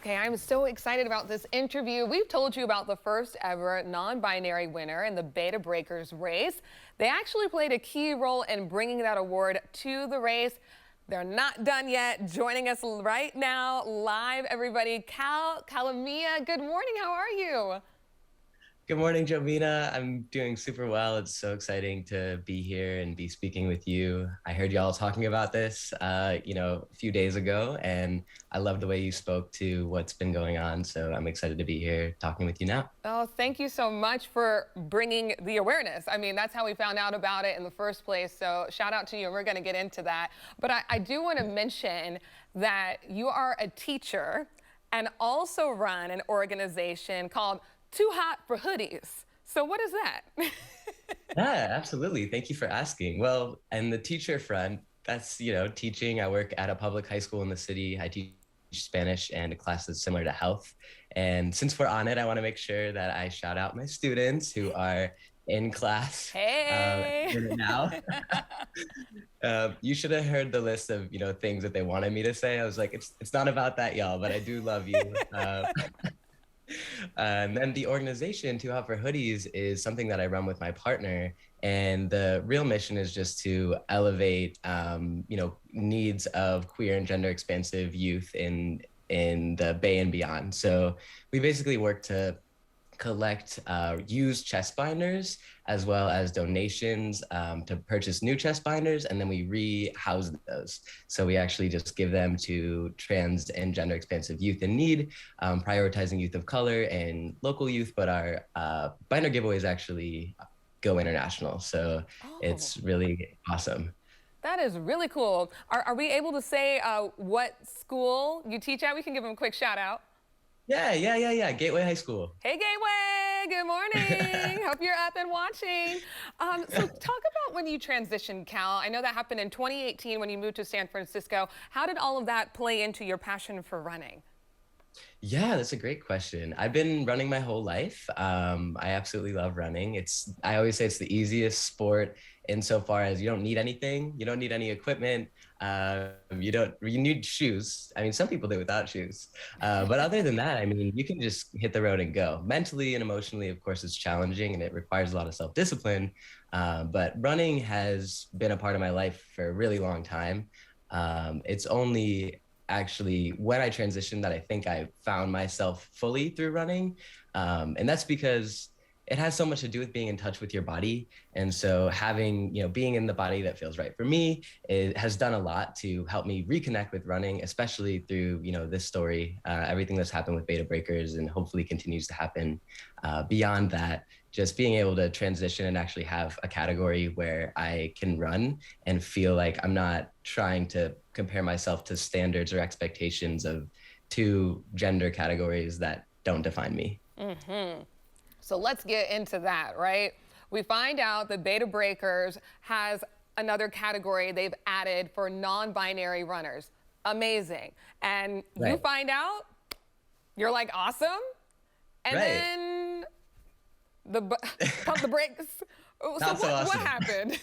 Okay, I'm so excited about this interview. We've told you about the first ever non-binary winner in the Beta Breakers race. They actually played a key role in bringing that award to the race. They're not done yet. Joining us right now, live, everybody, Calamia. Good morning. How are you? Good morning, Jobina. I'm doing super well. It's so exciting to be here and be speaking with you. I heard y'all talking about this, a few days ago, and I love the way you spoke to what's been going on. So I'm excited to be here talking with you now. Oh, thank you so much for bringing the awareness. I mean, that's how we found out about it in the first place. So shout out to you, and we're going to get into that. But I do want to mention that you are a teacher and also run an organization called Too Hot for Hoodies. So what is that? Yeah, absolutely. Thank you for asking. Well, and the teacher front, that's, teaching. I work at a public high school in the city. I teach Spanish and classes similar to health. And since we're on it, I want to make sure that I shout out my students who are in class Hey. now. You should have heard the list of, things that they wanted me to say. I was like, it's not about that, y'all, but I do love you. And then the organization, Too Hot for Hoodies, is something that I run with my partner. And the real mission is just to elevate, needs of queer and gender expansive youth in the Bay and beyond. So we basically work to collect used chest binders as well as donations to purchase new chest binders, and then we re-house those. So we actually just give them to trans and gender expansive youth in need, prioritizing youth of color and local youth, but our binder giveaways actually go international. So Oh, it's really awesome. that is really cool. Are we able to say what school you teach at? We can give them a quick shout out. Yeah. Gateway High School. Hey, Gateway. Good morning. Hope you're up and watching. So talk about when you transitioned, Cal. I know that happened in 2018 when you moved to San Francisco. How did all of that play into your passion for running? Yeah, that's a great question. I've been running my whole life. I absolutely love running. I always say it's the easiest sport insofar as you don't need anything. You don't need any equipment. You need shoes. I mean, some people do without shoes. But other than that, I mean, you can just hit the road and go. Mentally and emotionally, of course, it's challenging and it requires a lot of self-discipline. But running has been a part of my life for a really long time. It's only actually when I transitioned that I think I found myself fully through running. And that's because it has so much to do with being in touch with your body. And so having, being in the body that feels right for me, it has done a lot to help me reconnect with running, especially through, this story, everything that's happened with Beta Breakers and hopefully continues to happen beyond that. Just being able to transition and actually have a category where I can run and feel like I'm not trying to compare myself to standards or expectations of two gender categories that don't define me. So let's get into that, right? We find out that Beta Breakers has another category they've added for non-binary runners. Amazing. And you Right. find out, you're like, awesome. And Right. then the pump the brakes. Oh, so Not so what awesome. happened?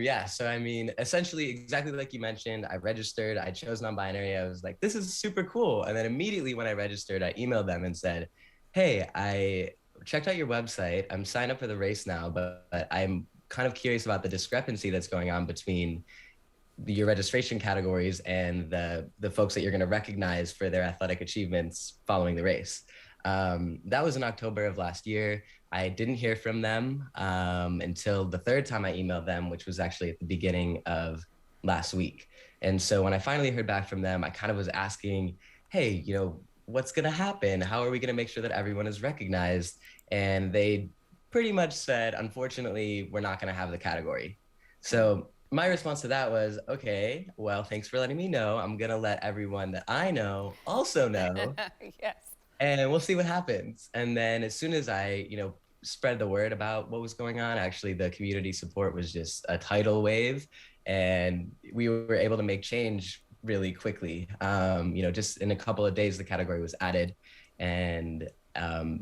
Yeah, so I mean, essentially, exactly like you mentioned, I registered, I chose non-binary. I was like, this is super cool. And then immediately when I registered, I emailed them and said, hey, I checked out your website. I'm signed up for the race now, but I'm kind of curious about the discrepancy that's going on between your registration categories and the folks that you're going to recognize for their athletic achievements following the race. That was in October of last year. I didn't hear from them until the third time I emailed them, which was actually at the beginning of last week. And so when I finally heard back from them, I kind of was asking, hey, what's going to happen? How are we going to make sure that everyone is recognized? And they pretty much said, unfortunately, we're not going to have the category. So my response to that was, okay, well, thanks for letting me know. I'm going to let everyone that I know also know, Yes. and we'll see what happens. And then as soon as I, spread the word about what was going on, actually the community support was just a tidal wave, and we were able to make change really quickly. Just in a couple of days, the category was added, and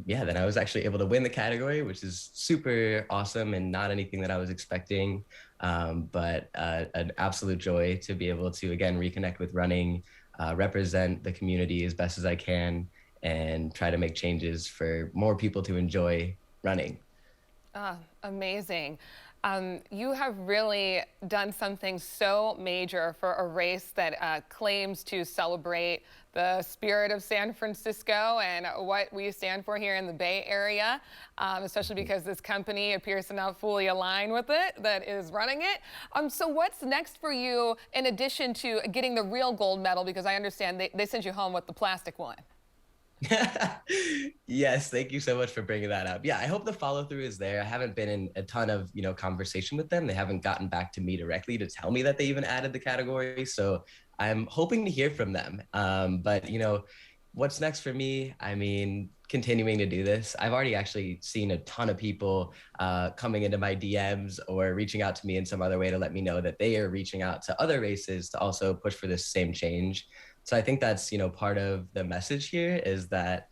yeah, then I was actually able to win the category, which is super awesome and not anything that I was expecting, but an absolute joy to be able to again reconnect with running. represent the community as best as I can, and try to make changes for more people to enjoy running. Ah, amazing. You have really done something so major for a race that claims to celebrate the spirit of San Francisco and what we stand for here in the Bay Area, especially because this company appears to not fully align with it that is running it. So what's next for you in addition to getting the real gold medal? Because I understand they sent you home with the plastic one. Yes, thank you so much for bringing that up. Yeah, I hope the follow through is there. I haven't been in a ton of, conversation with them. They haven't gotten back to me directly to tell me that they even added the category. So I'm hoping to hear from them. But what's next for me? I mean, continuing to do this. I've already actually seen a ton of people coming into my DMs or reaching out to me in some other way to let me know that they are reaching out to other races to also push for this same change. So I think that's, part of the message here is that,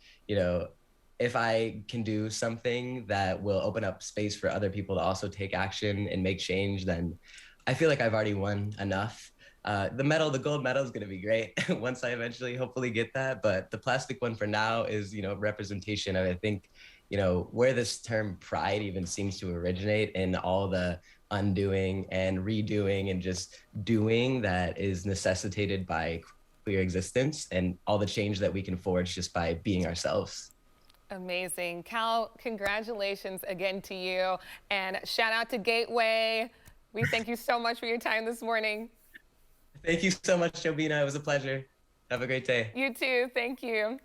if I can do something that will open up space for other people to also take action and make change, then I feel like I've already won enough. The gold medal is going to be great once I eventually hopefully get that. But the plastic one for now is, representation of, I think, where this term pride even seems to originate in all the undoing and redoing and just doing that is necessitated by queer existence and all the change that we can forge just by being ourselves. Amazing. Cal, congratulations again to you. And shout out to Gateway. We thank you so much for your time this morning. Thank you so much, Jobina. It was a pleasure. Have a great day. You too. Thank you.